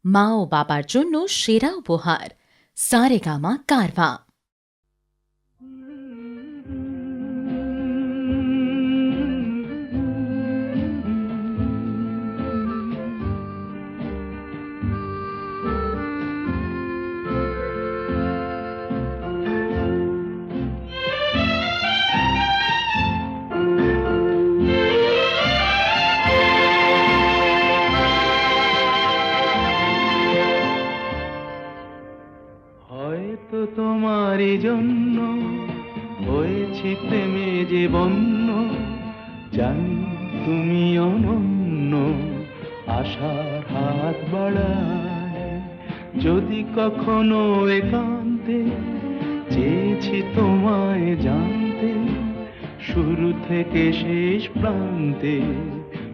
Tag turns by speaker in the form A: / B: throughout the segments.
A: মা ও বাবার জন্য সেরা উপহার সারেগামা কারভা।
B: হয়তো তোমারই জন্য হয়েছি প্রেমে যে বন্য, জানি তুমি অনন্য, আশার হাত বাড়ায়। যদি কখনো একান্তে চেয়েছি তোমায় জানতে, শুরু থেকে শেষ প্রান্তে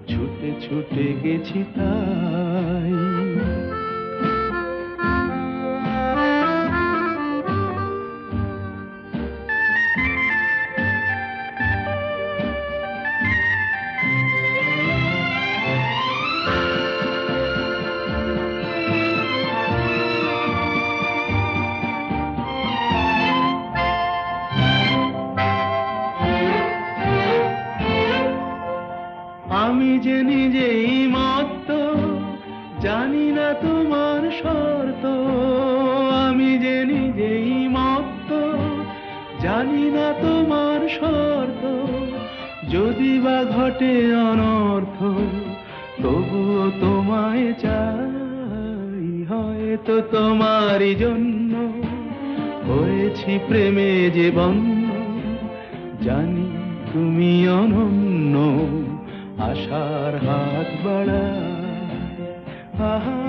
B: ছুটে ছুটে গেছি তাই। আমি যে নিজেই মত্ত, জানি না তোমার শর্ত। আমি যে নিজেই মত্ত, জানি না তোমার শর্ত। যদি বা ঘটে অনর্থ, তবুও তোমায় চাই। হয়তো তোমারই জন্য হয়েছি প্রেমে যে বন্য, জানি তুমি অনন্য, আশার হাত বাড়ায়। আহা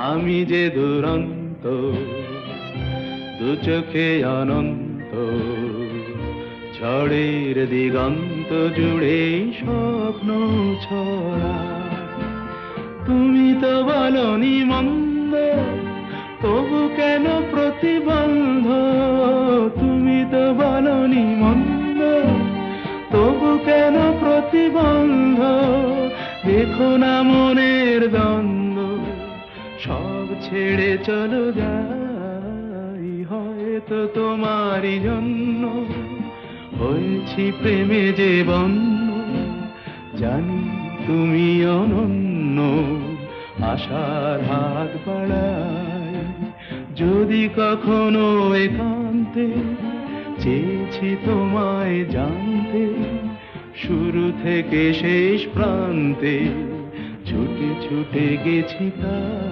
B: আমি যে দুরন্ত, দু চোখে অনন্ত, ঝড়ের দিগন্ত জুড়ে স্বপ্ন ছড়া। তুমি তো বলনি মন্দ, তবু কেন প্রতিবন্ধ? তুমি তো বলনি মন্দ, তবু কেন প্রতিবন্ধ? দেখো না মনের দ্বন্দ্ব, সব ছেড়ে চলো যাই। হয়তো তোমারই জন্য হয়েছি প্রেমে যে বন্য, জানি তুমি অনন্য, আশার হাত বাড়ায়। যদি কখনো একান্তে চেয়েছি তোমায় জানতে, শুরু থেকে শেষ প্রান্তে ছুটে ছুটে গেছি তাই।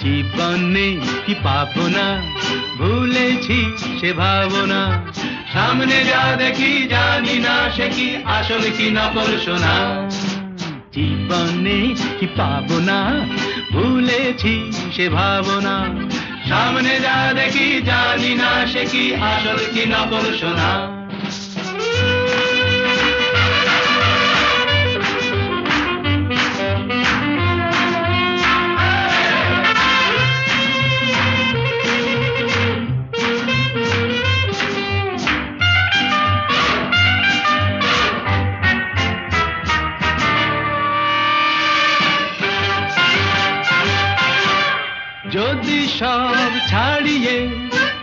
B: জীবনে কি পাবো না, ভুলেছি সে ভাবনা। সামনে যা দেখি জানি না সে কি আসল কি নকল সোনা। জীবনে কি পাবো না, ভুলেছি সে ভাবনা। সামনে যা দেখি জানি না সে কি আসল কি নকল সোনা। যদি সব ছাড়িয়ে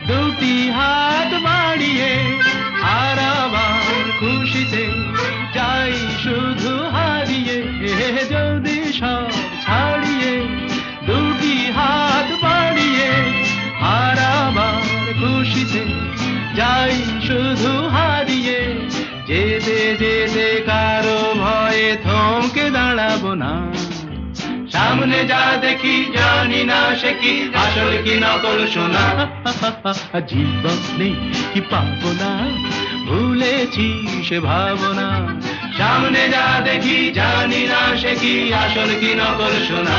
B: দুটি হাত বাড়িয়ে আর আবার খুশিতে যাই শুধু হারিয়ে। যদি সব ছাড়িয়ে দুটি হাত বাড়িয়ে আর আবার খুশিতে যাই শুধু হারিয়ে। যেতে যেতে কারো ভয়ে থমকে দাঁড়াবো না, সামনে যা দেখি জানি না সে কি আসল কি নকল সোনা জীবনে কি পাবো না ভুলেছি সে ভাবনা সামনে যা দেখি জানি না সে কি আসল কি নকল সোনা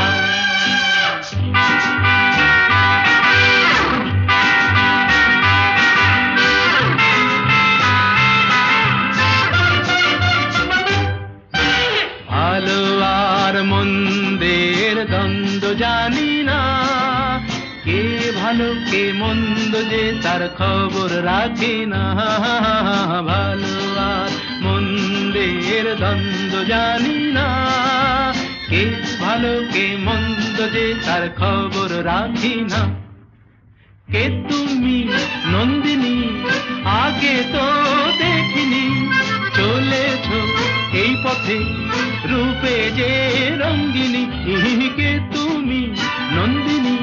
B: ভালো আর মন্দের দ্বন্দ্ব জানি না কে ভালো কে মন্দ যে তার খবর রাখি না ভালো আর মন্দের দ্বন্দ্ব জানি না কে ভালো কে মন্দ যে তার খবর রাখি না কে তুমি নন্দিনী আগে তো দেখিনি চলেছো এই পথে রূপে যে রঙ্গিনী কে তুমি নন্দিনী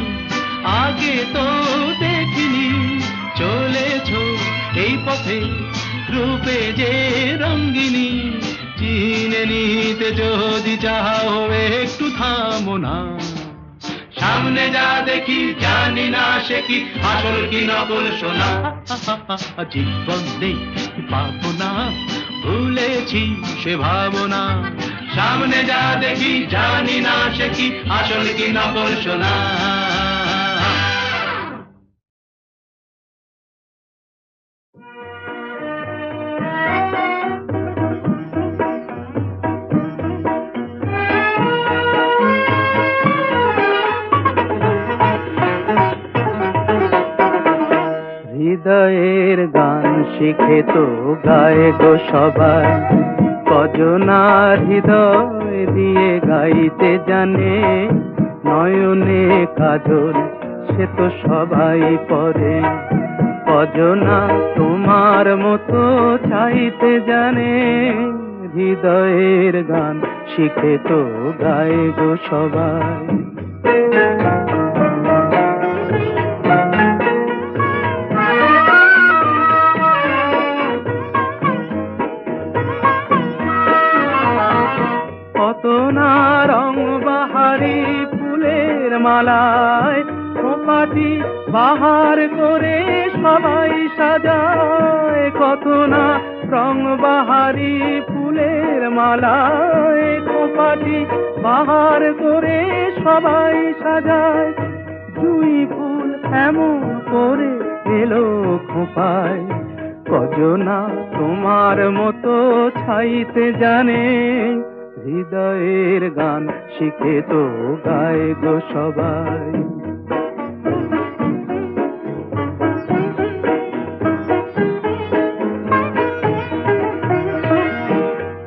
B: আগে তো দেখিনি চলেছো এই পথে রূপে যে রঙ্গিনী চিনে নিতে যদি চাও একটু থামো না সামনে যা দেখি জানি না সে কি আসল কি নকল সোনা জীবনে পাবো না ভুলেছি সে ভাবনা সামনে যা দেখি জানি না সে কি আসল কি নকল সোনা
C: হৃদয়ের গান শিখে তো গায়ে গো সবাই কজনার হৃদয় দিয়ে গাইতে জানে নয়নে কাজল সে তো সবাই পরে কজনা তোমার মতো চাইতে জানে হৃদয়ের গান শিখে তো গায়ে গো সবাই কত না রং বাহারি ফুলের মালায় খোপাটি বাহার করে সবাই সাজায় কত না রং বাহারি ফুলের মালায় খোপাটি বাহার করে সবাই সাজায় জুঁই ফুল এমন করে এলো খোপায় কজনা তোমার মতো ছাইতে জানে হৃদয়ের গান শিখে তো গায়ে গো সবাই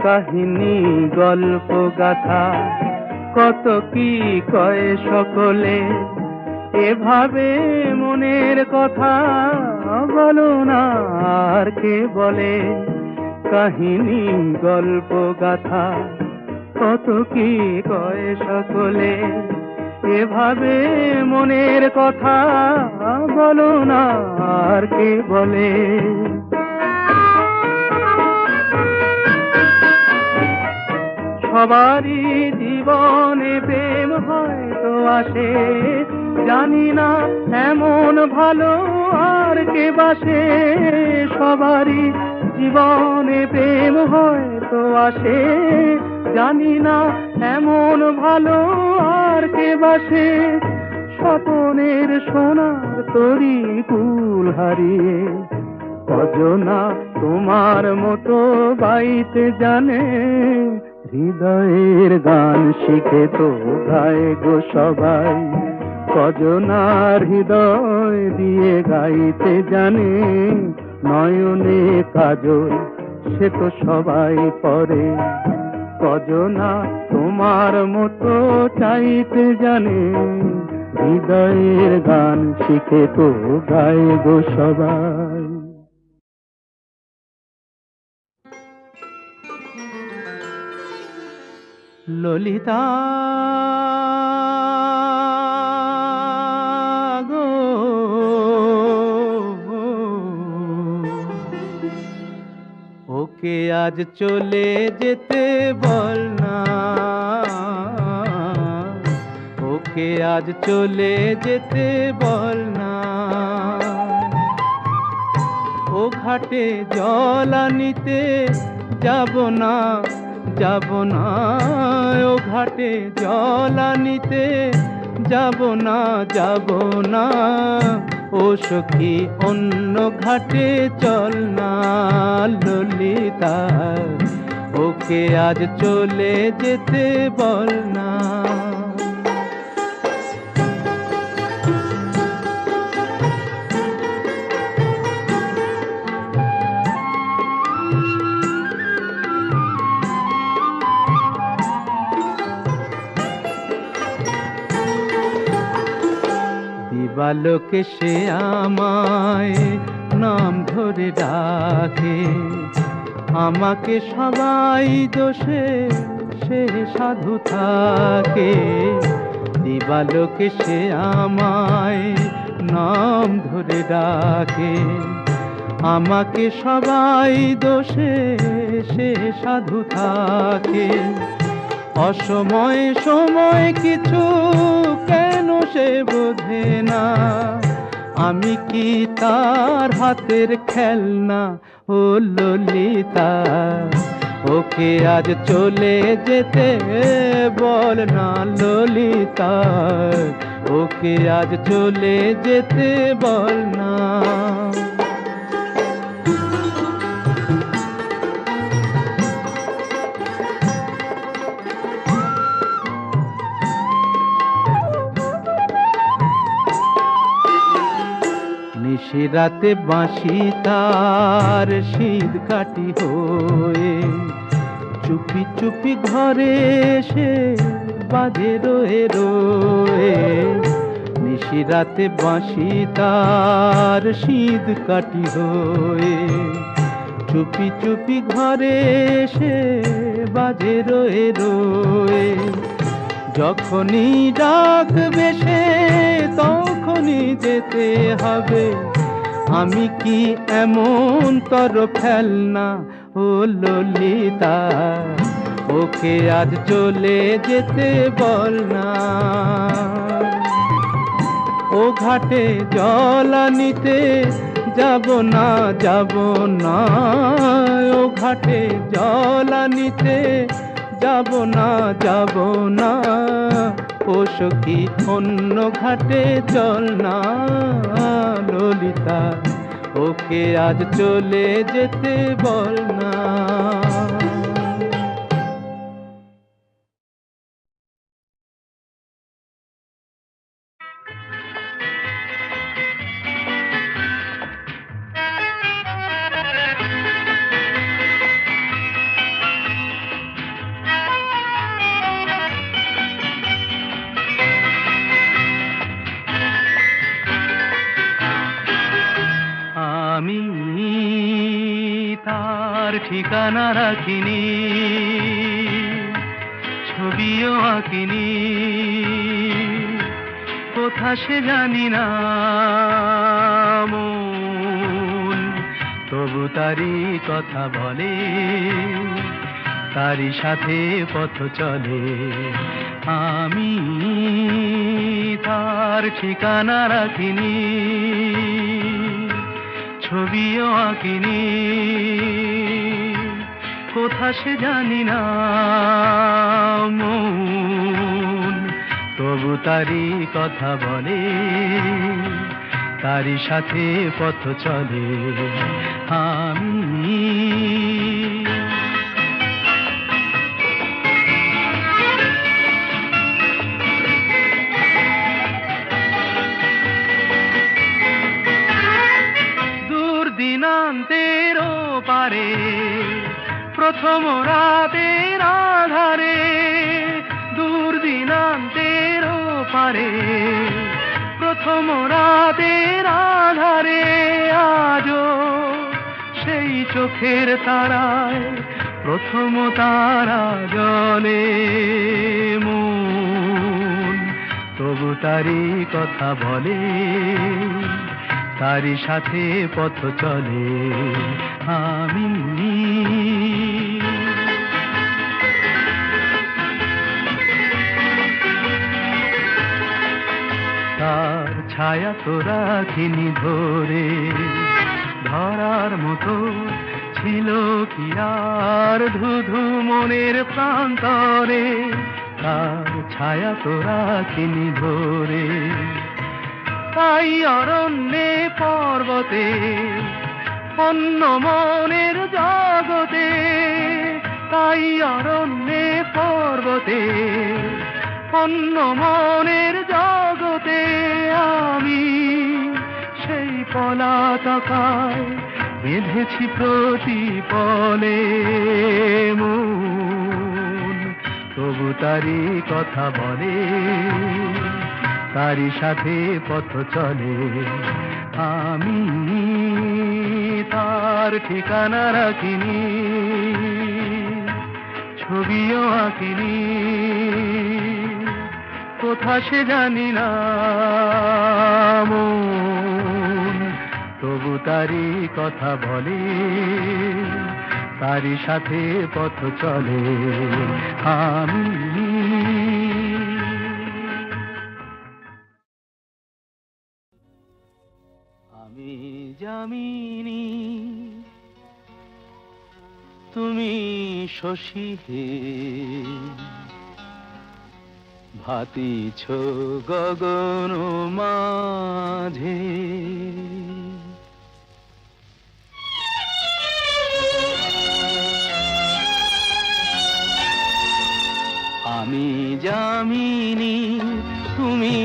C: কাহিনী গল্প গাথা কত কি কয় সকলে এভাবে মনের কথা বলো না আর কে বলে কাহিনী গল্প গাথা কত কি কয় সকলে এভাবে মনের কথা বলো না আর কে বলে সবারই জীবনে প্রেম হয়তো আসে জানি না এমন ভালো আর কে বাসে সবারই জীবনে প্রেম হয়তো আসে জানি না এমন ভালো আর কে বাসে স্বপনের সোনার তরি ফুল হারিয়ে কজনা তোমার মতো গাইতে জানে হৃদয়ের গান শিখে তো গায়ে গো সবাই কজনার হৃদয় দিয়ে গাইতে জানে নয়নে কাজল সে তো সবাই পরে কজনা তোমার মতো চাইতে জানে হৃদয়ের গান শিখে তো গায়ে গো সবাই ললিতা গো ওকে আজ চলে যেতে বল না ওকে আজ চলে যেতে বল না। ও ঘাটে জল আনিতে যাব না, যাব না। ও ঘাটে জল আনিতে যাব না, যাব না। ও সখী অন্য ঘাটে চল না ললিতা, ওকে আজ চলে যেতে বল না। দিবালোকে সে আমায় নাম ধরে ডাকে, আমাকে সবাই দোষে সে সাধু থাকে। দিবালোকে সে আমায় নাম ধরে ডাকে, আমাকে সবাই দোষে সে সাধু থাকে। অসময়ে সময় কিছু কেন সে বোঝে না, আমি কি তার হাতের খেলনা ও ললিতা। ওকে আজ চলে যেতে বল না ললিতা, ওকে আজ চলে যেতে বল না। নিশিরাতে বাঁশি তার শীত কাটি হয়ে, চুপি চুপি ঘরে এসে বাজে রয়ে রয়ে। নিশিরাতে বাঁশি তার শীত কাটি হয়ে, চুপি চুপি ঘরে এসে বাজে রয়ে রয়ে। যখনই ডাকবে সে তখনই যেতে হবে, আমি কি এমন তর ফেলনা ও ললিতা। ওকে আজ চলে যেতে বল না। ও ঘাটে জল আনিতে যাব না, যাব না। ও ঘাটে জল আনিতে যাব না, যাব না। ও সখী অন্য ঘাটে চল না ললিতা, ওকে আজ চলে যেতে বল না।
B: আমি তার ঠিকানা রাখিনি, ছবিও আঁকিনি, কোথা সে জানি না মন, তবু তারি কথা বলে, তারি সাথে পথ চলে। আমি তার ঠিকানা রাখিনি, ছবিও আঁকিনি, কোথা সে জানি না মন, তবু তারি কথা বলে, তারি সাথে পথ চলে। আমি দিনান্তের পারে প্রথম রাতের আধারে, দূর দিনান্তের পারে প্রথম রাতের আধারে, আজও সেই চোখের তারায় প্রথম তারা জ্বলে মন, তবু তারি কথা বলে, তারি সাথে পথ চলে। আমি ছায়া তো রাখিনি ধরে, ধরার মতো ছিল কি আর ধুধু মনের প্রান্তরে, তার ছায়া তো রাখিনি ধরে। তাই অরণ্যে পর্বতে অন্য মনের জগতে, তাই অরণ্যে পর্বতে অন্য মনের জগতে আমি সেই পলাতকায় বেঁধেছি প্রতিপলে মন। তবু তারি কথা বলে, তারি সাথে পথ চলে, আমি তার ঠিকানা রাখিনি, ছবিও আঁকিনি, কোথা সে জানি না মন। তবু তারি কথা বলে, তারি সাথে পথ চলে, আমি আমি যামিনী, তুমি শশী হে, ভাতিছ গগন মাঝে। আমি যামিনী, তুমি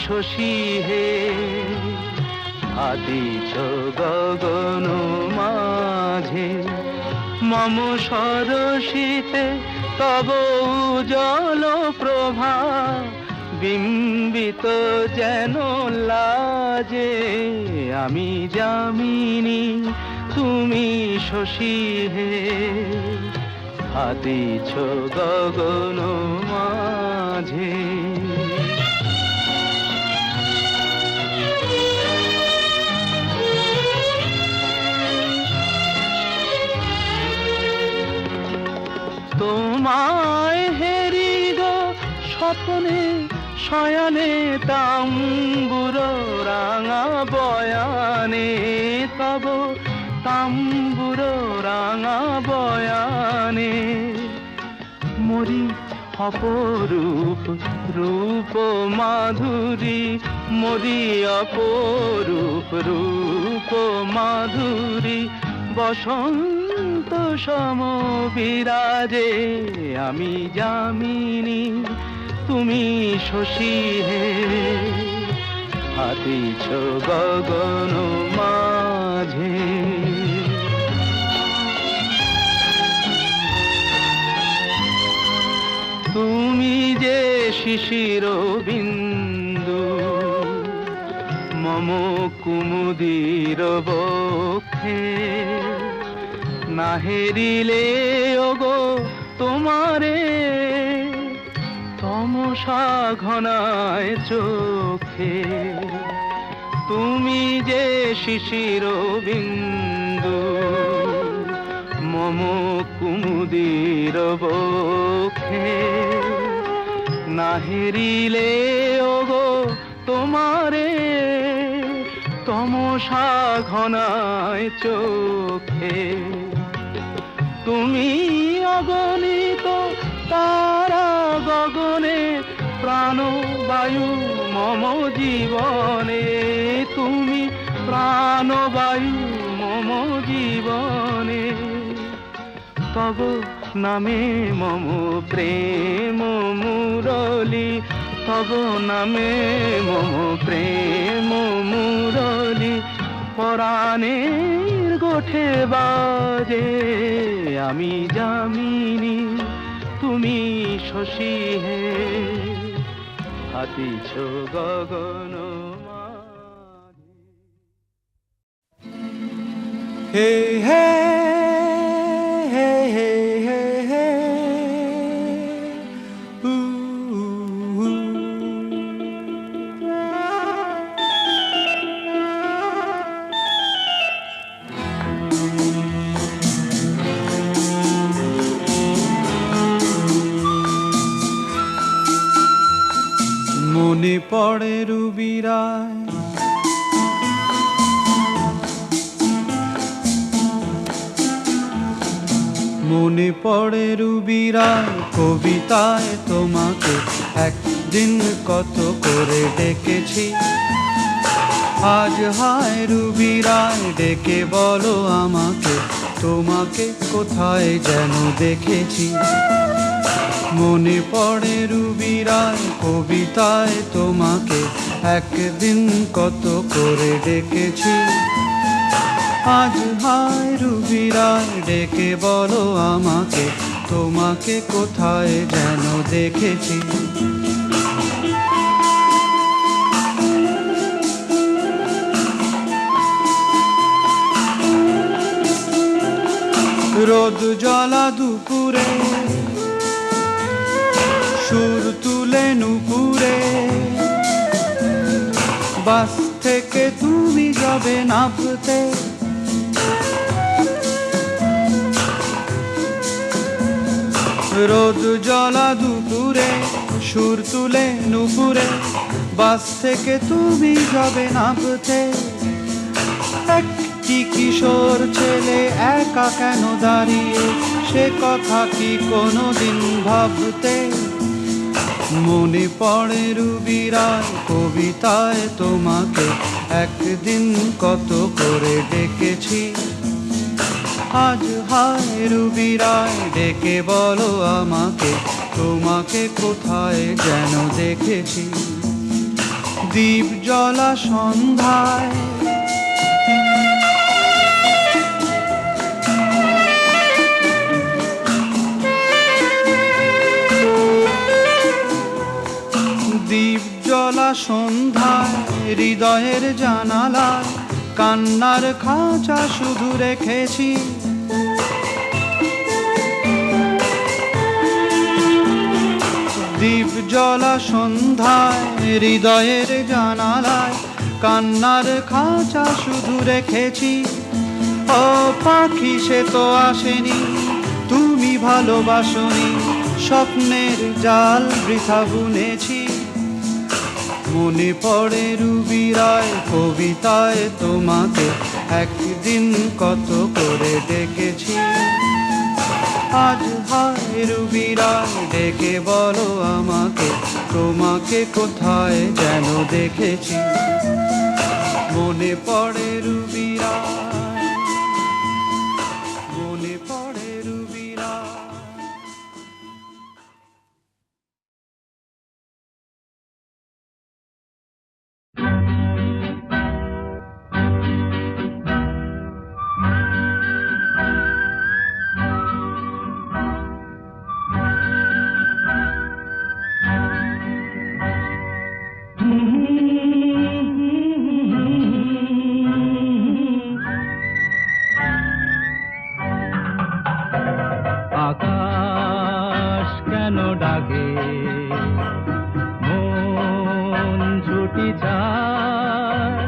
B: শশী হে, ভাতিছ গগন মাঝে। মম সরসিতে তব উজ্জ্বল প্রভা, বিম্বিত যেন লাজে। আমি যামিনী, তুমি শশী হে, ভাতিছ গগন মাঝে। তোমায় হেরি গো স্বপ্নে শয়নে, তাম্বুর রাঙা বয়ানে, তব তাম্বুর রাঙা বয়ানে। মরি অপরূপ রূপ মাধুরী, মরি অপরূপ রূপ মাধুরী। বসন্ত সম বিরাজে, আমি যামিনী, তুমি শশী হে, ভাতিছ গগন মাঝে। তুমি যে শিশির বিন্দু মম কুমুদির বক্ষে, না হেরিলে ওগো তোমারে তমসা ঘনায় চোখে। তুমি যে শিশির বিন্দু মম কুমুদির বক্ষে, না হেরিলে ওগো তোমারে তমসা ঘনায় চোখে। তুমি অগণিত তারা গগনে, প্রাণবায়ু মম জীবনে। তুমি প্রাণবায়ু মম জীবনে। তব নামে মম প্রেম মুরলী, তব নামে মম প্রেম মুরলী। পরাণের গোঠে বাজে, আমি যামিনী, তুমি শশী হে, ভাতিছ গগন মাঝে।
C: হে হে হে হে হে হে উ উ। মনে পড়ে রুবিরায়, মনে পড়ে রুবিরায় কবিতায় তোমাকে একদিন কত করে ডেকেছি। আজ হায় রুবিরায় ডেকে বলো আমাকে, তোমাকে কোথায় যেন দেখেছি। মনে পড়ে রুবিরায় কবিতায় তোমাকে একদিন কত করে ডেকেছি। আজ হায় রুবিরায় ডেকে বলো আমাকে, তোমাকে কোথায় যেন দেখেছি। রোদ জ্বলা দুপুরে সুর তুলে নুপুরে, বাস থেকে তুমি যাবে নামতে। রোদ জ্বলা দুপুরে সুর তুলে নুপুরে, বাস থেকে তুমি যাবে নামতে। একটি কিশোর ছেলে একা কেন দাঁড়িয়ে, সে কথা কি কোনোদিন ভাবতে। মনে পড়ে রুবিরায় কবিতায় তোমাকে একদিন কত করে ডেকেছি। আজ হায় রুবিরায় ডেকে বলো আমাকে, তোমাকে কোথায় যেন দেখেছি। দ্বীপ জ্বলা সন্ধ্যায় দ্বীপ জ্বলা সন্ধ্যায় হৃদয়ের জানালায় কান্নার খাঁচা শুধু রেখেছি। দ্বীপ জ্বলা সন্ধ্যায় হৃদয়ের জানালায় কান্নার খাঁচা শুধু রেখেছি। ও পাখি সে তো আসেনি, তুমি ভালোবাসনি, স্বপ্নের জাল বৃথা বুনেছি। মনে পড়ে রুবিরায় কবিতায় তোমাকে একদিন কত করে ডেকেছি। আজ হায় রুবিরায় ডেকে বলো আমাকে, তোমাকে কোথায় যেন দেখেছি। মনে পড়ে রুবিরায়, মনে পড়ে রুবিরায়।
B: আকাশ কেন ডাকে, মন ছুটি চায়,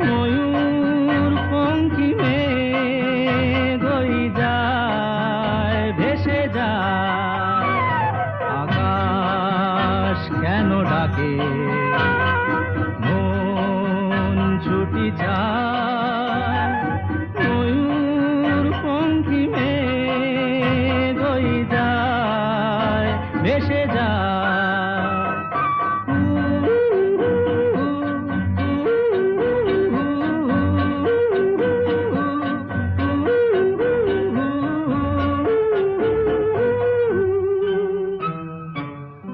B: ময়ূর পঙ্খী মেঘ ওই যায় ভেসে যায়। আকাশ কেন ডাকে, মন ছুটি চায়, ময়ূর পঙ্খী মেঘ ওই যায় ভেসে যায়।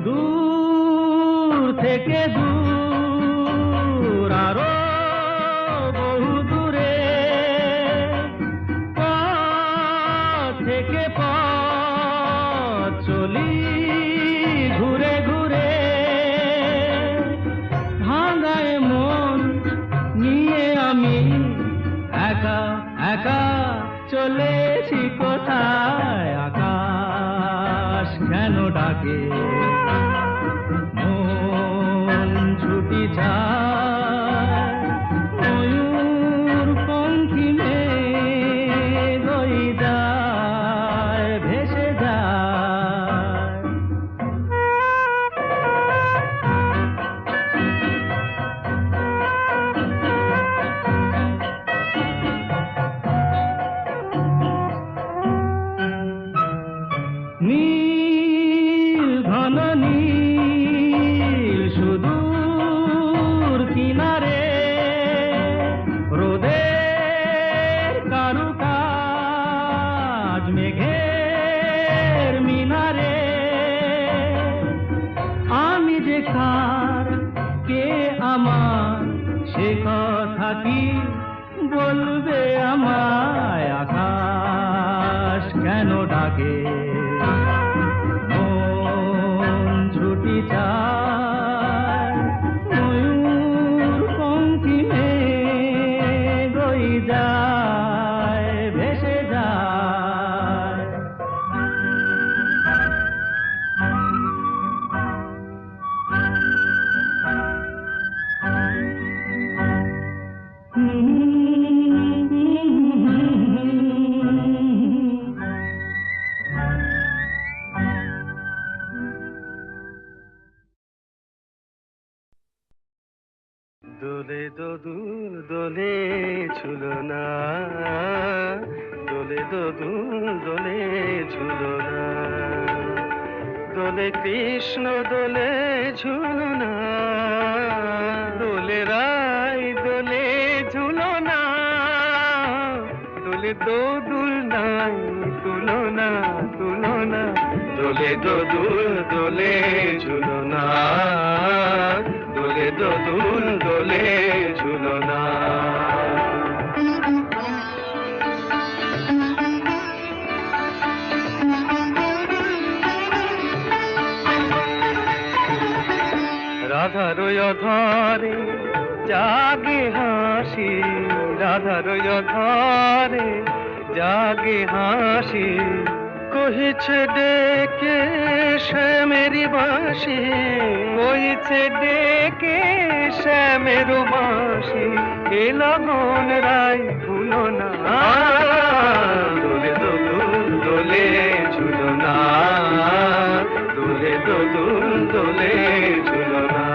B: দূর থেকে দূর আরো বহু দূরে, পথ থেকে পথ চলি ঘুরে ঘুরে, ভাঙায় মন নিয়ে আমি একা একা চলেছি কোথায়। আকাশ কেন ডাকে, মন ছুটি যায়, ময়ূর পঙ্খী মেঘ ওই যায় ভেসে যায়। তোমার কে আমার সে কথা কি বলবে আমায় আকাশ কেন ডাকে মন ছুটি চায় ময়ূর পঙ্কিমে গই যায় ভেসে যায় দোলে দোদুল দোলে ঝুলনা দোলে দোদুল দোলে ঝুলনা দোলে কৃষ্ণ দোলে ঝুলনা দোলে রাই দোলে ঝুলনা দোলে দোদুল নাই তুলনা তুলনা দোলে দোদুল দোলে ঝুলনা দোলে দোদুল দোলে ঝুলনা রাধার ধরে জাগে হাসি রাধার ধরে জাগে হাসি কহিছে ডেকে শ্যামেরি বাঁশি কহিছে ডেকে শ্যামের বাঁশি এ লগন রাই ভুলো না দোলে দোদুল দোলে ঝুলনা দোলে দোদুল দোলে ঝুলনা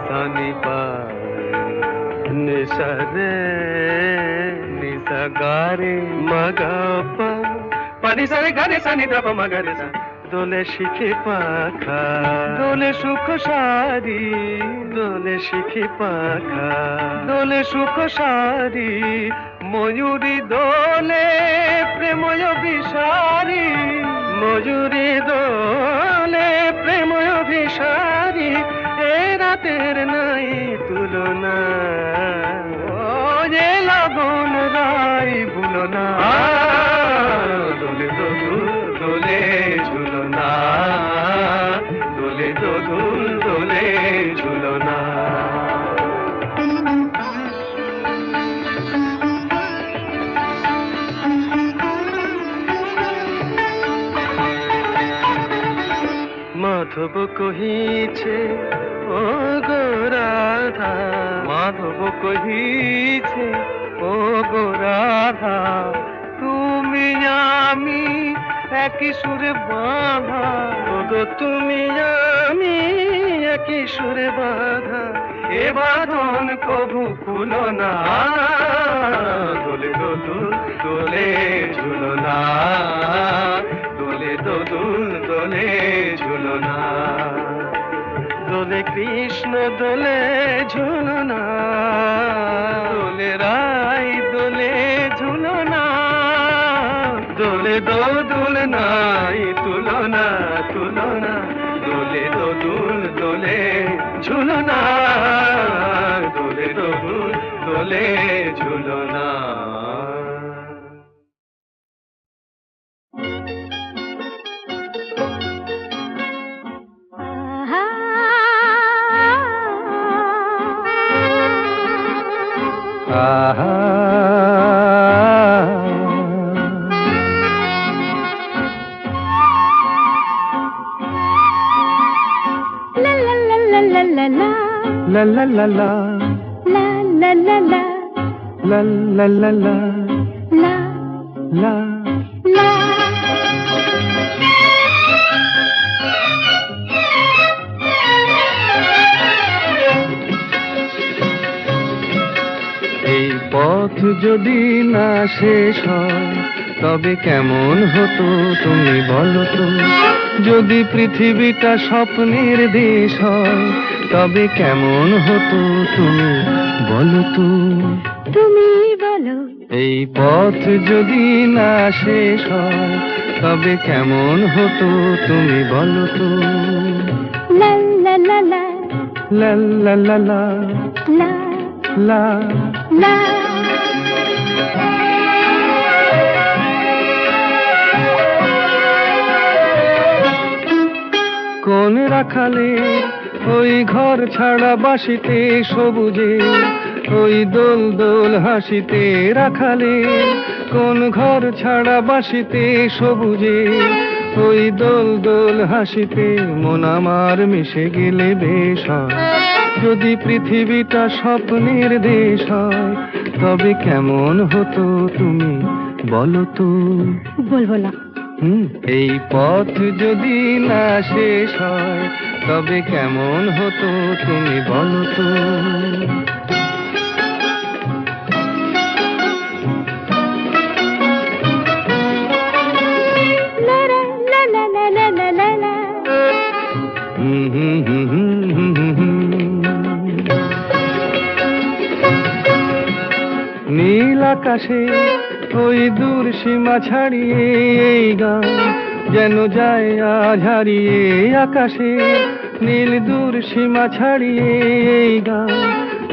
B: সানি পা নিসা রে নিসা গারে মগপা পানি সারে গারে সানি দাপ মগরে সা দোলে শিখে পাখা দোলে সুখ সারি দোলে শিখে পাখা দোলে সুখ সারি ময়ূরী দোলে প্রেময় বিষারি ময়ূরী দোলে প্রেময় বিষারি এ রাতের নাই তুলনা ও যে লগন রাই ভুলো না দোলে দোদুল দোলে ঝুলনা দোলে দোদুল দোলে ঝুলনা মাধব কহিছে ও গো রাধা মাধব কহিছে ও গো রাধা তুমি আমি একই সুরে বাঁধা ও গো তুমি আমি একই সুরে বাঁধা এ বাঁধন কভু খুলো না দোলে দোদুল দোলে ঝুলনা দোলে দোদুল দোলে ঝুলনা দোলে কৃষ্ণ দোলে ঝুলনা দোলে রাই দোলে ঝুলনা দোলে দোদুল নাই তুলনা তুলনা দোলে দোদুল দোলে ঝুলনা দোলে দোদুল দোলে ঝুলনা La la la la
D: La la la la
B: la la la la
D: la
B: la
D: la
B: এই পথ যদি না শেষ হয় তবে কেমন হতো তুমি বলো তো যদি পৃথিবীটা স্বপ্নের দেশ হয় তবে কেমন হতো তুমি বলো তো
D: তুমি বলো
B: এই পথ যদি না শেষ হয় তবে কেমন হতো তুমি বলো তো
D: la la la la
C: লা লা লা লা
D: la
C: লা।
D: la
C: কোন রাখালে ওই ঘর ছাড়া বাসিতে সবুজে, ওই দোল দোল হাসিতে রাখালে কোন ঘর ছাড়া বাসিতে সবুজে, ওই দোল দোল হাসিতে মন আমার মিশে গেলে বেশ হয়। যদি পৃথিবীটা স্বপ্নের দেশ হয় তবে কেমন হতো তুমি বলো তো?
D: বলবো না।
C: এই পথ যদি না শেষ হয় তবে কেমন হতো তুমি বলো তো?
D: La la la la la la la la la
C: নীল আকাশে ওই দূর সীমা ছাড়িয়ে এই গান যেন যায় আজ হারিয়ে। আকাশে নীল দূর সীমা ছাড়িয়ে এই গান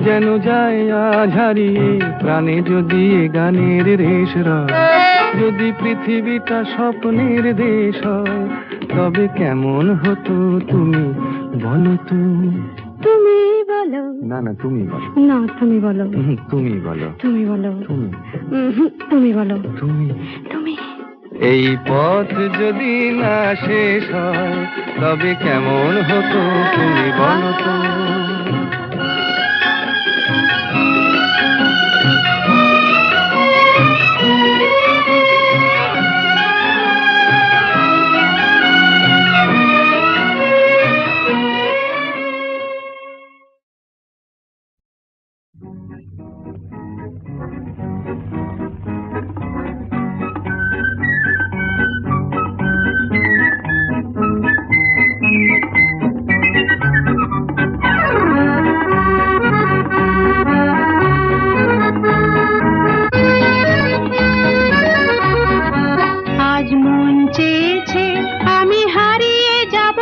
C: যেন যায় আজ হারিয়ে। প্রাণে যদি এ গানের রেশ রয়, যদি পৃথিবীটা স্বপ্নের দেশ হয় তবে কেমন হতো তুমি বলো তো?
D: তুমি বলো।
C: না না তুমি বলো।
D: না তুমি বলো।
C: তুমি বলো।
D: তুমি বলো।
C: তুমি
D: তুমি বলো।
C: তুমি
D: তুমি
C: এই পথ যদি না শেষ হয় তবে কেমন হতো তুমি বলো তো?
D: আজ মন চেয়েছে আমি হারিয়ে যাব,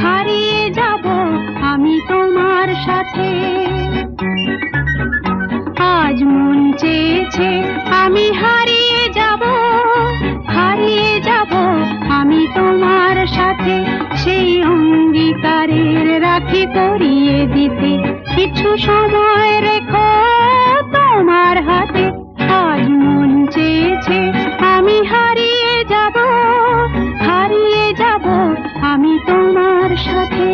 D: হারিয়ে যাব আমি তোমার সাথে। আজ মন চেয়েছে আমি হারিয়ে যাব, হারিয়ে যাব আমি তোমার সাথে। সেই অঙ্গীকারের রাখি পরিয়ে দিতে কিছু সময় রেখো তোমার হাতে। আজ মন চেয়েছে আমি হারিয়ে যাব, হারিয়ে যাব আমি তোমার সাথে।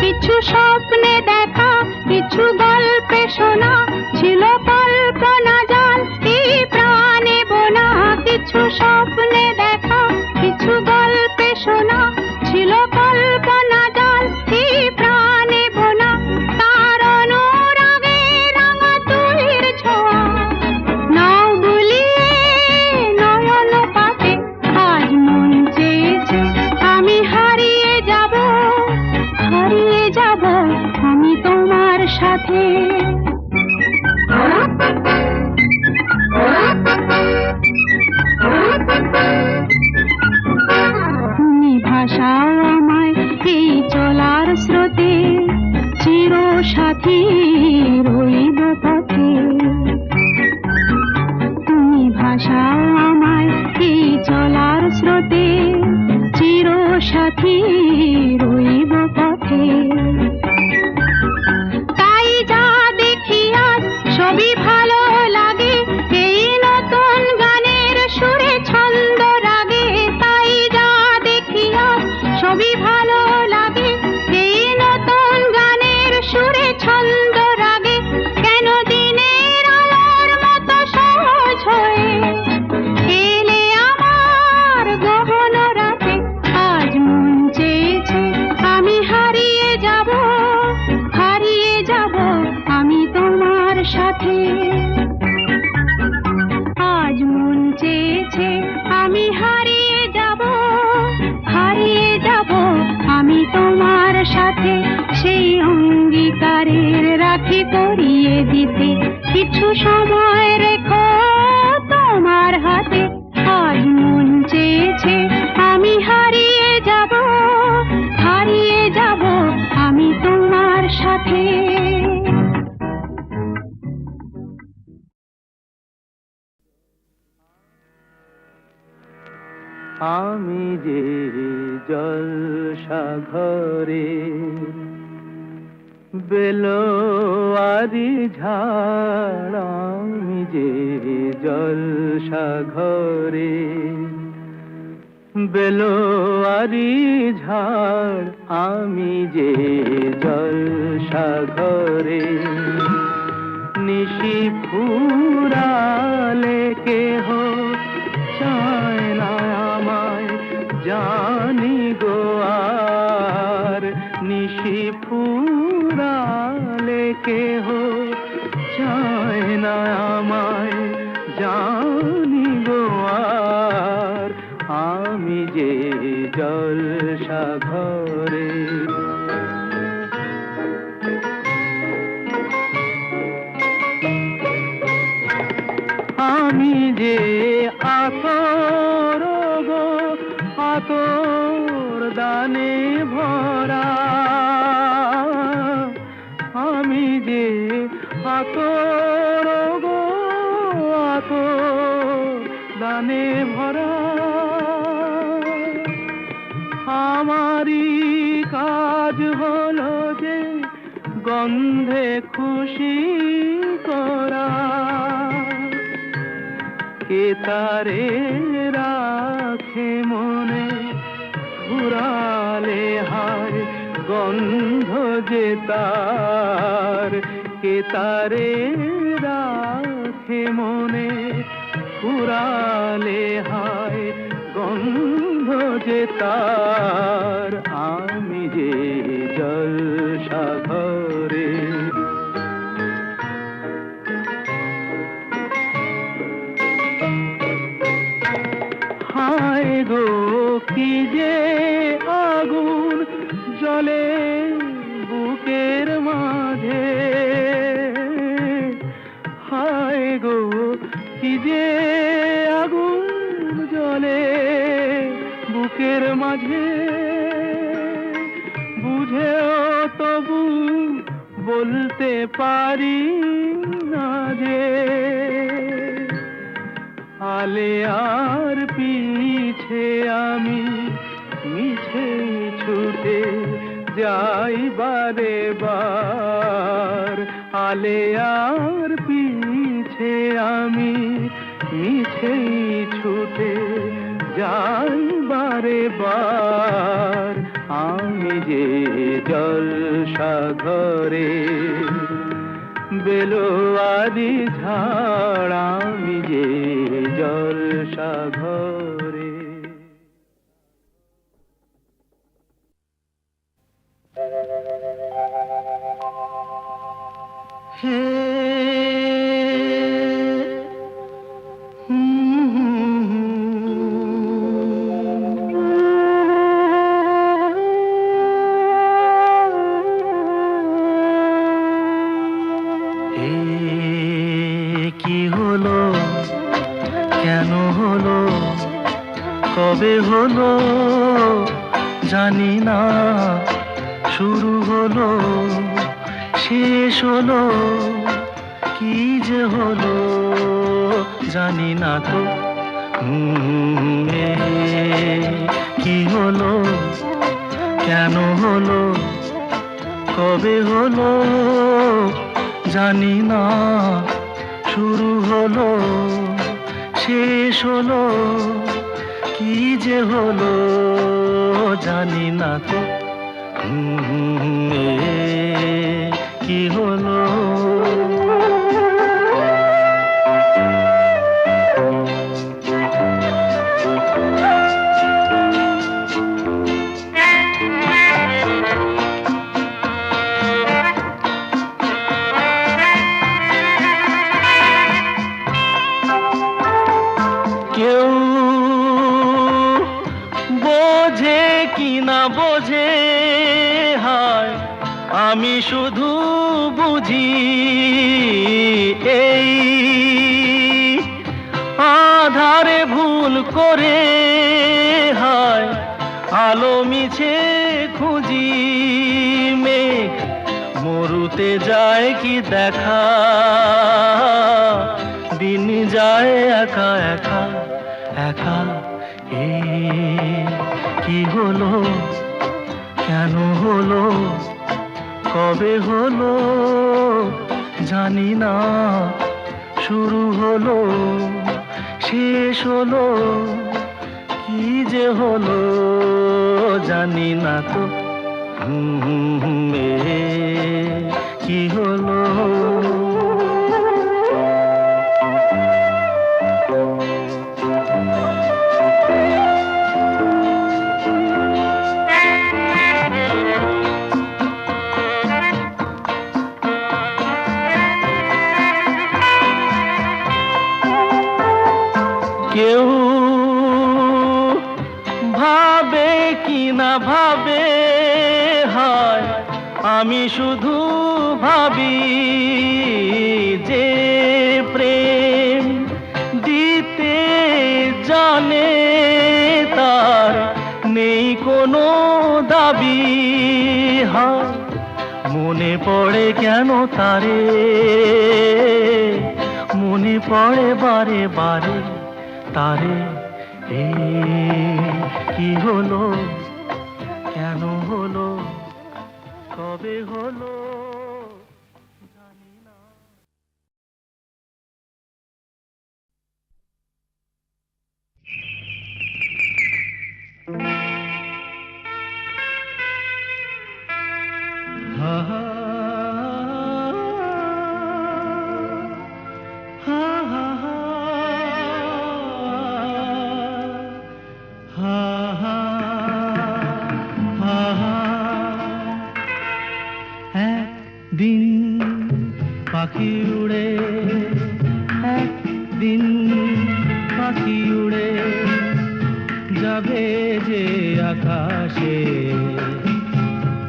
D: কিছু স্বপ্নে দেখা, কিছু গল্পে শোনা, ছিল কল্পনা জাল এই প্রাণে বোনা। কিছু স্বপ্নে দেখা, কিছু গল্পে শোনা, ছিল কল্পনা জাল এই প্রাণে বোনা। তার অনুরাগে রাঙা তুলির ছোঁয়া নাও বুলিয়ে নয়ন পাতে। আজ মন চেয়েছে আমি হারিয়ে যাব, হারিয়ে যাব আমি তোমার সাথে। তুমি ভাষাও আমায় এই চলার স্রোতে, চির সাথী রইব পথে। তুমি ভাষাও আমায় এই চলার স্রোতে, চির সাথী রইব পথে। তাই যা দেখি আজ সবই ভালো লাগে, এই নতুন গানের সুরে ছন্দ রাগে। তাই যা দেখি আজ সবই ভালো লাগে, এই নতুন গানের সুরে ছন্দ রাগে। কেন দিনের আলোর মতো সহজ হয়ে এলে আমার গহন রাতে। আজ মন চেয়েছে আমি হারিয়ে যাব, হারিয়ে যাব আমি তোমার সাথে। আজ মন চেয়েছে আমি হারিয়ে যাব, হারিয়ে যাব আমি তোমার সাথে। সেই অঙ্গীকারের রাখি করিয়ে দিতে কিছু সময় রেখো তোমার হাতে। আজ মন চেয়েছে আমি হারিয়ে যাব, হারিয়ে যাব আমি তোমার সাথে।
C: আমি যে জলসা ঘরে বেলোয়ারি ঝাড়, আমি যে জলসা ঘরে বেলোয়ারি ঝাড়, আমি যে জলসা ঘরে নিশি ফুরালে কেহ চায় না আমায় জানি গো আর। নিশি ফুরালে কেহ চায় না আমায় জানি গো আর। আমি যে জলসা ঘরে আমি যে আতর গো আতর দানে ভরা, আমি যে আতর গো আতর দানে ভরা। আমারই কাজ হলো যে গন্ধে খুশি করা, কে তারে রাখে মনে ঘুরালে হায় গন্ধ যে তার। কে তারে রাখে মনে ঘুরালে হায় গন্ধ যে তার। আমি যে জলসা ঘরে হায় গো কি যে আগুন জ্বলে বুকের মাঝে, হায় গো কি যে আগুন জ্বলে বুকের মাঝে। বুঝেও তবু বলতে পারি না যে আলে আর পিছে আমি মিছে ছুটে যাই বারে বার। আলে আর পিছে আমি মিছে ছুটে যাই বারে বার। আমি যে জলসা ঘরে বেলোয়ারি ঝাড়, আমি যে জলসা ঘরে। হে কি হলো কেন হলো কবে হলো জানি না, শুরু হলো শেষ হলো কি যে হলো জানি না তো। কি হলো কেন হলো কবে হলো জানি না, শুরু হলো শেষ হলো কি যে হলো জানি না তো। কি হলো কেউ বোঝে কি না বোঝে হায়, আমি শুধু বুঝি এই আধারে ভুল করে হয় আলো মিছে খুঁজি মেঘ মরুতে যায় কি দেখা দিন যায় একা একা একা কি হলো কেন হলো কবে হলো জানি না শুরু হলো শেষ হলো কি যে হলো জানি না তো কি হলো কেউ ভাবে কি না ভাবে হয় আমি শুধু ভাবি যে প্রেম দিতে জানে তার নেই কোনো দাবি হয় মনে পড়ে কেন তারে মনে পড়ে বারে বারে তারে কি হলো কেন হলো কবে হলো জানি না হা হা হা হা হা একদিন পাখি উড়ে একদিন পাখি উড়ে যাবে যে আকাশে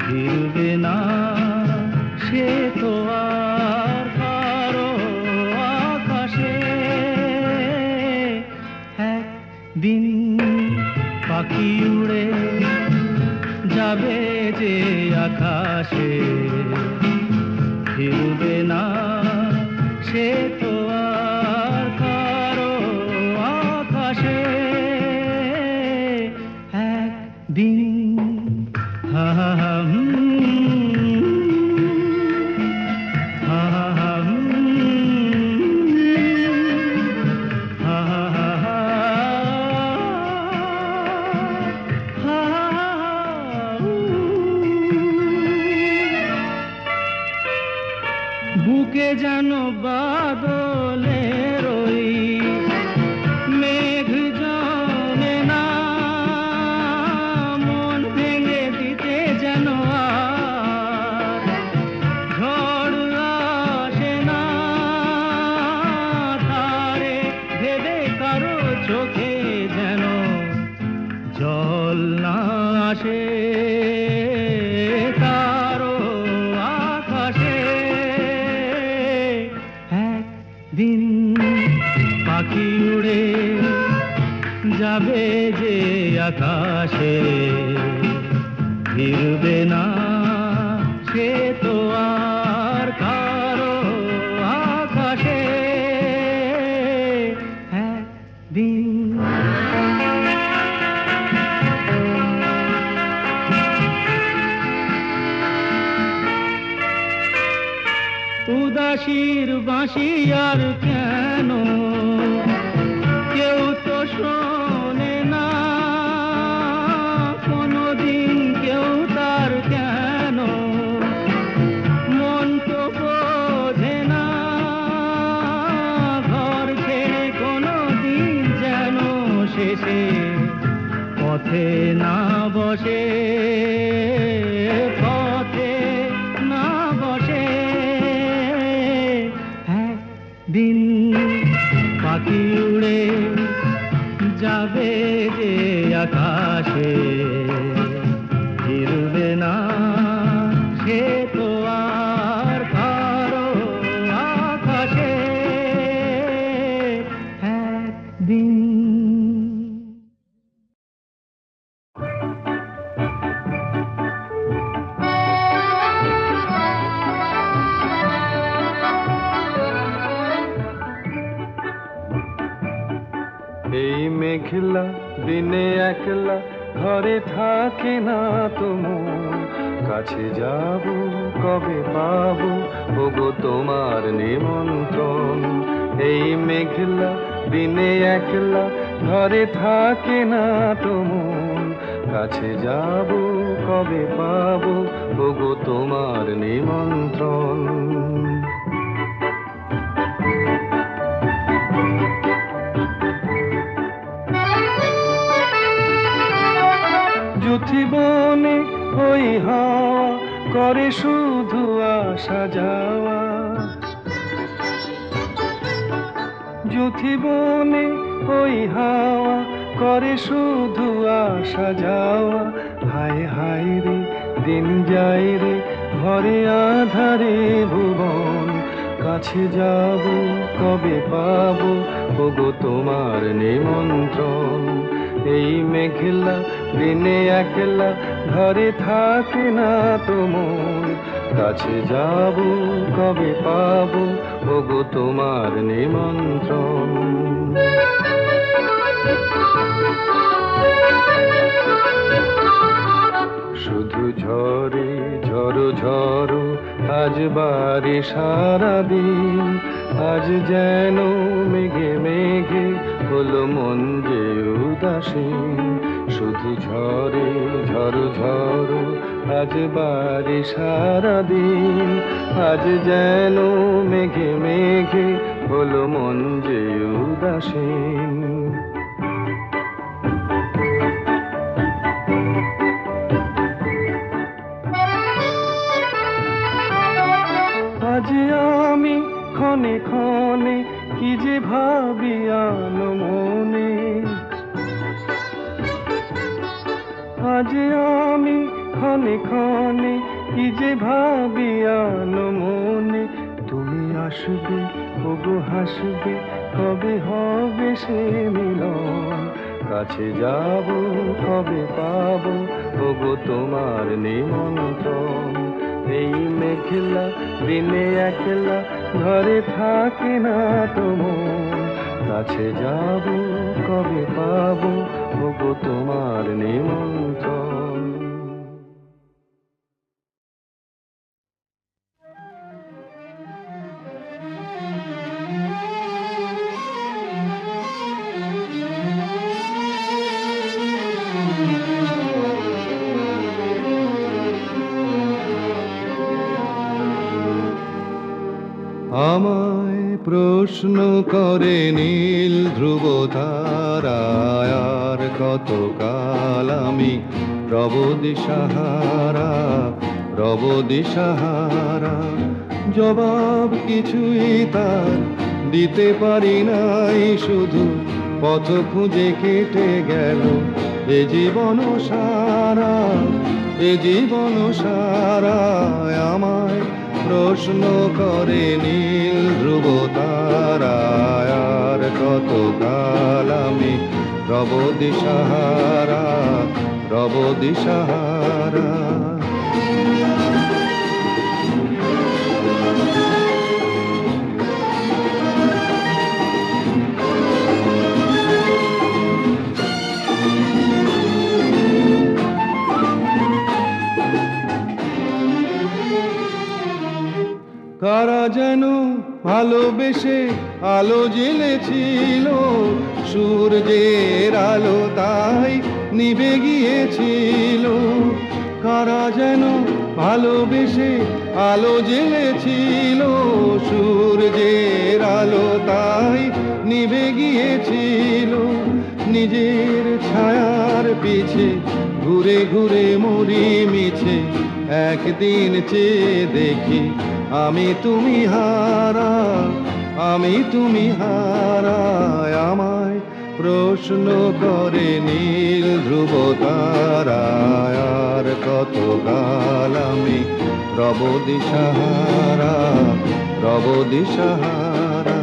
C: ফিরবে না সে তো আর কারো আকাশে একদিন পাখি উড়ে যাবে যে আকাশে ফিরবে না সে তো আর কারো আকাশে একদিন হা হা হা বুকে যেন বাদলের ওই মেঘ জমে না মন ভেঙে দিতে যেন আর ঝড় আসে না তারে ভেবে কারো চোখে যেন জল না আসে তারও আকাশে একদিন পাখি উড়ে যাবে যে আকাশে ফিরবে না সে তো আর কারো আকাশে একদিন উদাসীর বাঁশি আর কেন কেউ তো শোনে না কোনোদিন কেউ তার কেন মন তো বোঝে না ঘর ছেড়ে কোনোদিন যেন শেষে পথে না বসে পথে না বসে দিন পাখি উড়ে যাবে যে আকাশে ফিরবে না সে তো আর মেঘলা দিনে একলা ঘরে থাকে না তো মন, কাছে যাব কবে পাবো ওগো তোমার নিমন্ত্রণ। এই মেঘলা দিনে একলা ঘরে থাকে না তো মন, কাছে যাব কবে পাবো ওগো তোমার নিমন্ত্রণ। যুথিবনে ওই হাওয়া করে শুধু আসা যাওয়া, যুথিবনে ওই হাওয়া করে শুধু আসা যাওয়া। হায় হায় রে দিন যায় রে ঘরে আধারে ভুবন, কাছে যাব কবে পাবো ওগো তোমার নিমন্ত্রণ। এই মেঘলা দিনে একলা ঘরে থাকে না তো মন, কাছে যাব কবে পাবো ওগো তোমার নিমন্ত্রণ। শুধু ঝরে ঝড়ো ঝড়ো আজ বারে সারাদিন, আজ যেন মেঘে মেঘে হলো মন যে উদাসীন। শুধু ঝরে ঝড়ো ঝড়ো আজ বারে সারাদিন, আজ যেন মেঘে মেঘে হলো মন যে উদাসীন। আজ আমি ক্ষণে ক্ষণে কি যে ভাবি আনো মনে, আজ আমি ক্ষণে ক্ষণে কি যে ভাবি আনো মনে। তুমি আসবে ওগো হাসবে কবে হবে সে মিলন, কাছে যাব কবে পাবো ওগো তোমার নিমন্ত্রণ। এই মেঘলা দিনে একলা ঘরে থাকে না তো মন, কাছে যাব কবে পাবো ওগো তোমার নিমন্ত্রণ। আমায় প্রশ্ন করে নীল ধ্রুব তারায়, আর কত কাল আমি রব দিশাহারা, রব দিশাহারা। জবাব কিছুই তার দিতে পারি নাই, শুধু পথ খুঁজে কেটে গেল এ জীবন সারা, এ জীবন সারা। আমায় প্রশ্ন করে নীল ধ্রুব তারায়, আর কত কাল আমি রব দিশাহারা, রব দিশাহারা। কারা যেন ভালোবেসে আলো জ্বেলেছিল, সূর্যের আলো তাই নিভে গিয়েছিল। কারা যেন ভালোবেসে আলো জ্বেলেছিল, সূর্যের আলো তাই নিভে গিয়েছিল। নিজের ছায়ার পিছে ঘুরে ঘুরে মরি মিছে, একদিন চেয়ে দেখি আমি তুমি হারা, আমি তুমি হারা। আমায় প্রশ্ন করে নীল ধ্রুব তারায়, আর কত কাল আমি রব দিশাহারা, রব দিশাহারা।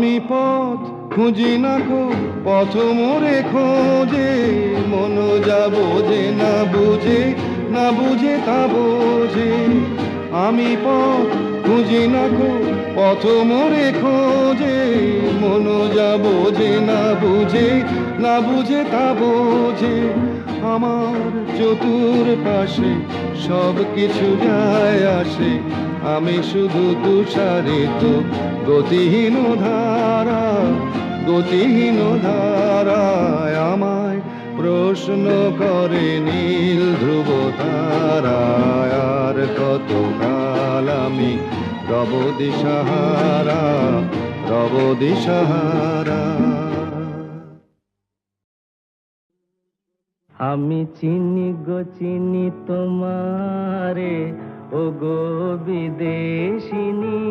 C: আমি পথ খুঁজি না কো, পথ মোরে খোঁজে, মন যা বোঝে না বুঝে, না বুঝে তা বোঝে। আমি পথ খুঁজি না কো, পথ মোরে খোঁজে, মন যা বোঝে না বুঝে, না বুঝে তা বোঝে। আমার চতুর পাশে সব কিছু যায় আসে, আমি শুধু তুষারিত গতিহীন ধারা, গতিহীন ধারায় আমায় প্রশ্ন করে নীল ধ্রুব তারায়। আর কতকাল আমি রব দিশাহারা, রব দিশাহারা।
E: আমি চিনি গো চিনি তোমারে, ও গো বিদেশিনী।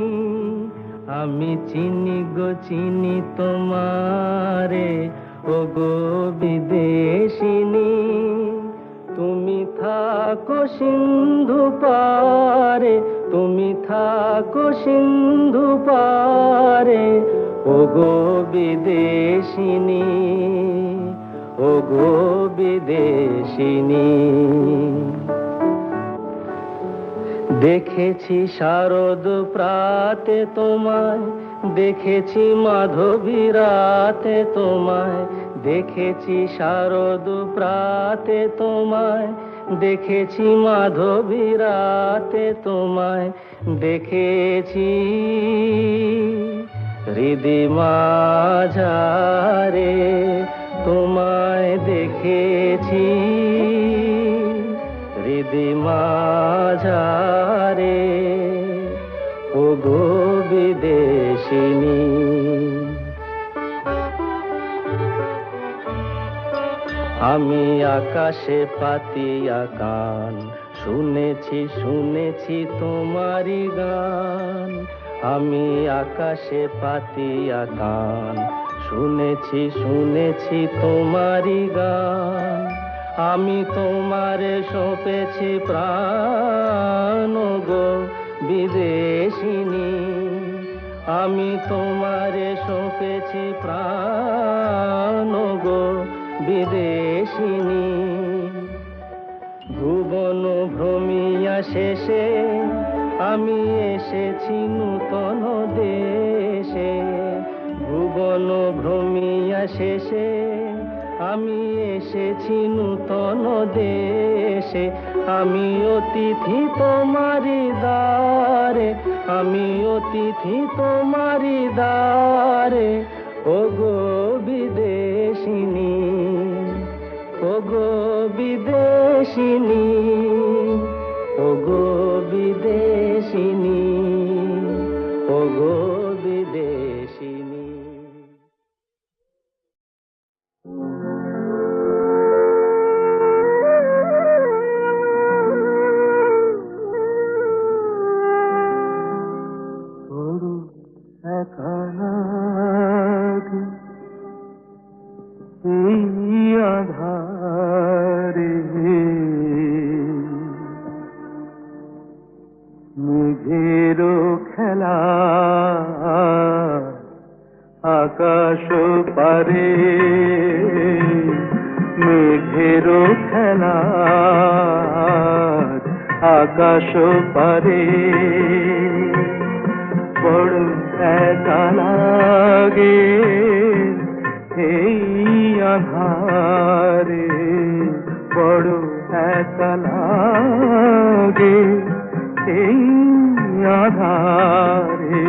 E: আমি চিনি গো চিনি তোমারে, ও গো বিদেশিনী। তুমি থাকো সিন্ধু পারে, তুমি থাকো সিন্ধু পারে, ও গো বিদেশিনী, ও গো বিদেশিনী। দেখেছি শারদ প্রাতে তোমায়, দেখেছি মাধবী রাতে তোমায়, দেখেছি শারদ প্রাতে তোমায়, দেখেছি মাধবী রাতে তোমায়, দেখেছি হৃদি মাঝারে তোমায়, দেখেছি হৃদি মাঝারে, ও গো বিদেশিনী। আমি আকাশে পাতিয়া গান, শুনেছি শুনেছি তোমারি গান। আমি আকাশে পাতিয়া গান, শুনেছি শুনেছি তোমারি গান। আমি তোমারে সঁপেছি প্রাণ, গো বিদেশিনী। আমি তোমারে সঁপেছি প্রাণ, গো বিদেশিনী। ভুবন ভ্রমিয়া শেষে আমি এসেছি নূতন দেশে। ভুবন ভ্রমিয়া শেষে আমি এসেছি নূতন দেশে। আমি অতিথি তোমারি দ্বারে, আমি অতিথি তোমারি দ্বারে, ও গো বিদেশিনী, ও গো বিদেশিনী, ও গো বিদেশিনী, ও গো বিদেশিনী।
C: আধারে মেঘেরও খেলা আকাশ পারে, মেঘেরও খেলা আকাশ পারে। বড় একা লাগে এই আধারে, বড় একা লাগে এই আধারে।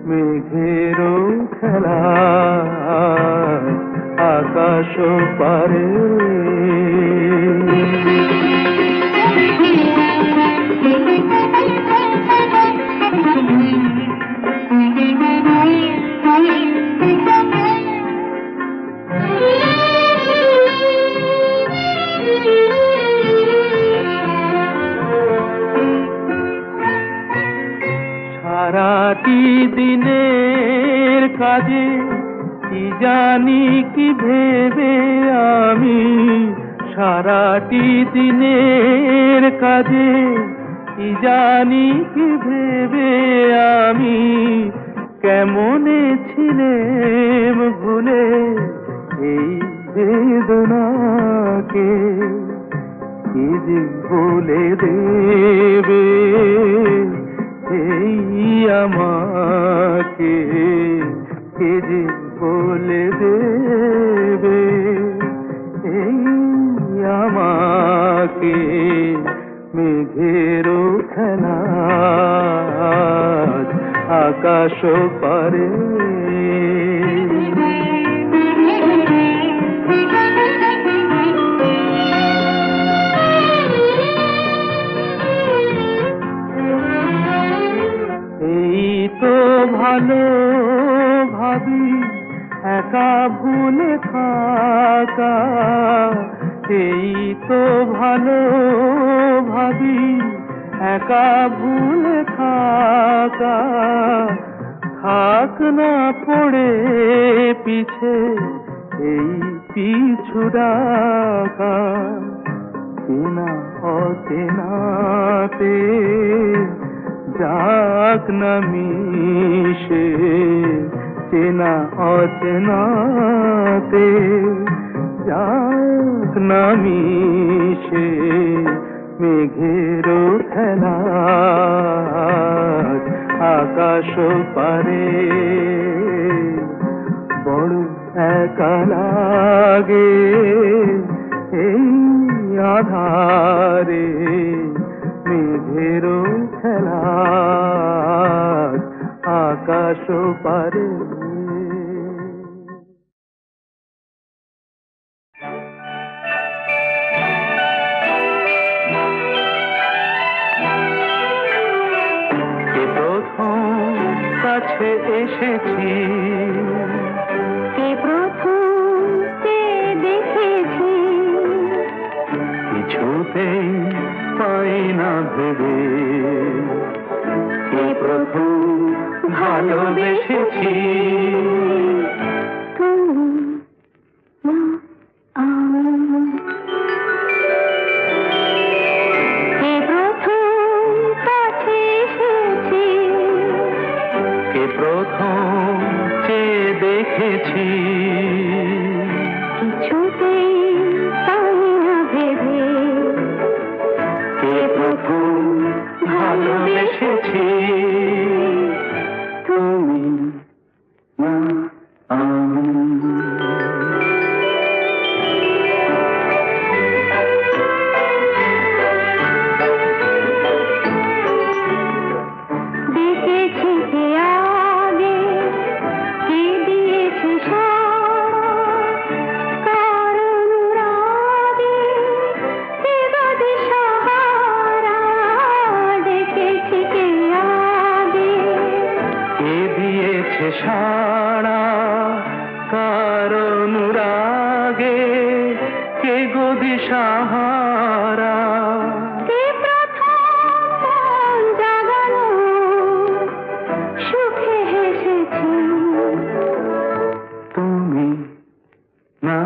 C: মেঘেরও খেলা আকাশ পারে। সারাটি দিনের কাজে কি জানি কি ভেবে আমি, সারাটি দিনের কাজে কি জানি কি ভেবে আমি কেমনে ছিলেম ভুলে এই বেদনাকে, কি যে বলে দেবে এই আমাকে, কে যে বলে দেবে এই আমাকে। মেঘের খেলা আকাশ পারে, এই তো ভালো ভাবি একা ভুলে থাকা, এই তো ভালো ভাবি একা ভুলে থাকা। থাক না পড়ে পিছে এই পিছু ডাকা, চেনা অচেনাতে যাক না মিশে, চেনা অচেনাতে যাক না মিশে। মেঘের খেলা আকাশ পারে, বড় একা লাগে এই আধারে। মেঘের খেলা আকাশ পারে। কাছে এসেছি,
D: কে প্রথম দেখেছি,
C: কিছুতেই পাই না ভেবে কে প্রথম ভালোবেসেছি।
D: তুমি না আমি, কে প্রথম কাছে এসেছি,
C: কে প্রথম চেয়ে দেখেছি,
D: কিছুতেই পাই না ভেবে
C: কে প্রথম ভালোবেসেছি। তুমি না আমি,
D: দেখেছি কে আগে, কে দিয়েছে সাড়া, কার অনুরাগে, কে বাদে সাহারা। দেখেছি কে আগে,
C: কে দিয়েছে সাড়া, কার অনুরাগে, কে গো দিশাহারা।
D: কে প্রথম মন জাগালো, সুখে হেসেছি।
C: তুমি না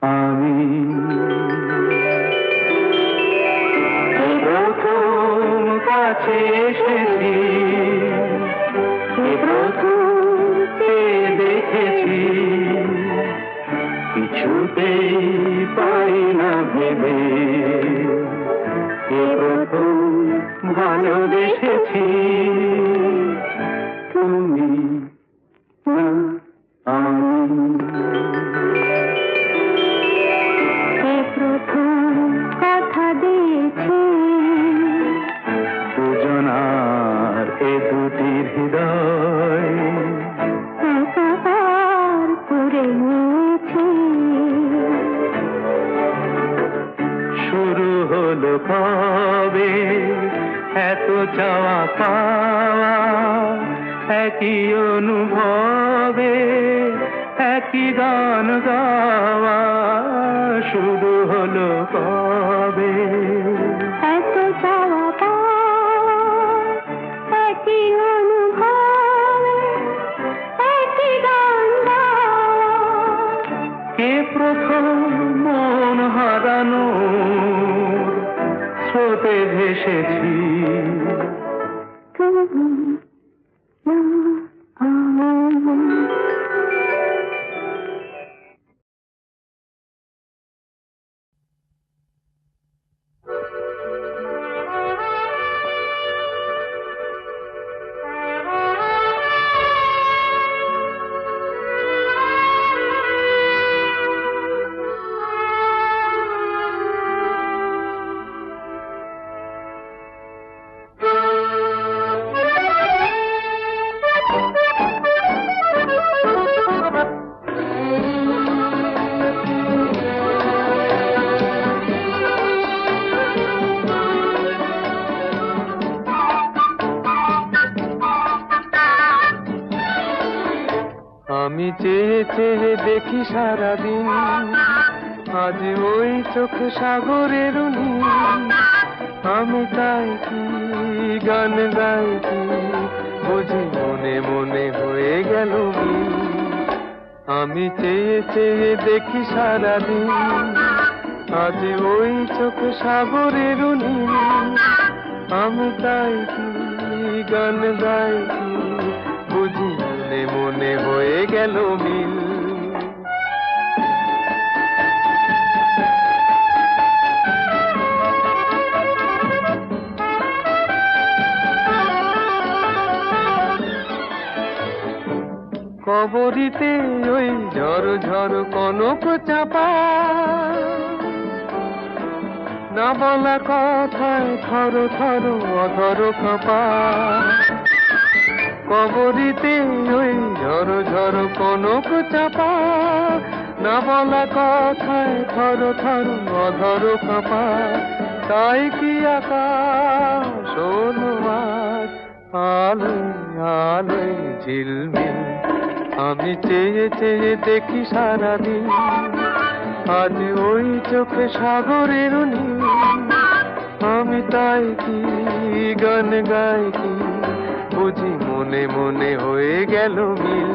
C: আমি, কে প্রথম কাছে এসেছি, কে প্রথম চেয়ে দেখেছি, কিছুতেই পাই না ভেবে কে প্রথম ভালোবেসেছি। তুমি না আমি,
D: কে প্রথম কথা দিয়েছি,
C: দুজনার এ দুটি হৃদয়
D: একাকার করে নিয়েছি।
C: শুরু হলো কবে এত চাওয়া পাওয়া, একই অনুভবে একই গান গাওয়া। শুরু হলো কবে
D: এত চাওয়া পাওয়া, একই অনুভবে একই গান গাওয়া।
C: কে প্রথম মন হারানো স্রোতে ভেসেছি।
D: তুমি না আমি।
C: আমি চেয়ে চেয়ে দেখি সারাদিন, আজ ওই চোখ সাগরের নীল। আমি তাই কি গান গাই কি, বুঝি মনে মনে হয়ে গেল মিল। আমি চেয়ে চেয়ে দেখি সারাদিন, আজ ওই চোখ সাগরের নীল। আমি তাই কি গান গাই কি, বুঝি মনে মনে হয়ে গেল মিল। কবরিতে ওই ঝড় ঝড় কনক চাপা, না বলা কথায় থর থর অধর কাঁপা। কবরিতে ওই ঝড় ঝড় কনক চাপা, না বলা কথায় থর থর অধর কাঁপা। তাই কি আকাশ হলো আজ আলোয় আলোয় ঝিলমিল। আমি চেয়ে চেয়ে দেখি সারাদিন, আজ ওই চোখে সাগরের নীল। আমি তাই কি গান গাই কি, বুঝি মনে মনে হয়ে গেল মিল।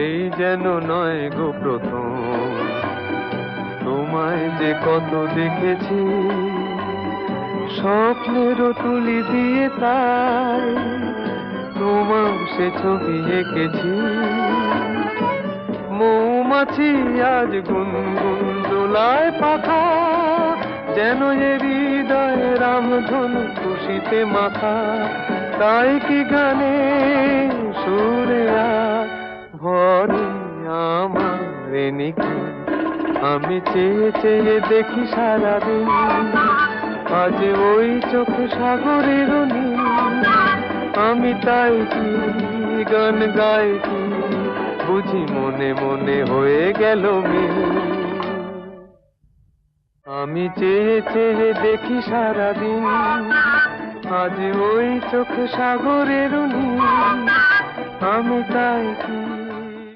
C: এই যেন নয় গো প্রথম, তোমায় যে কত দেখেছি, স্বপ্নেরও তুলি দিয়ে তাই তোমার সে ছবি এঁকেছি। মৌমাছি আজ গুনগুন দোলায় পাখা, যেন এ হৃদয় রামধনু খুশিতে মাখা। তাই কি গানে সুরে আজ ভরে আমার নিকি। আমি চেয়ে চেয়ে দেখি সারাদিন, আজ ওই চোখ সাগরের নীল। আমি তাই কি গান গাই কি, বুঝি মনে মনে হয়ে গেল মিল। আমি চেয়ে চেয়ে দেখি সারাদিন, আজ ওই চোখ সাগরের নীল। আমি তাই কি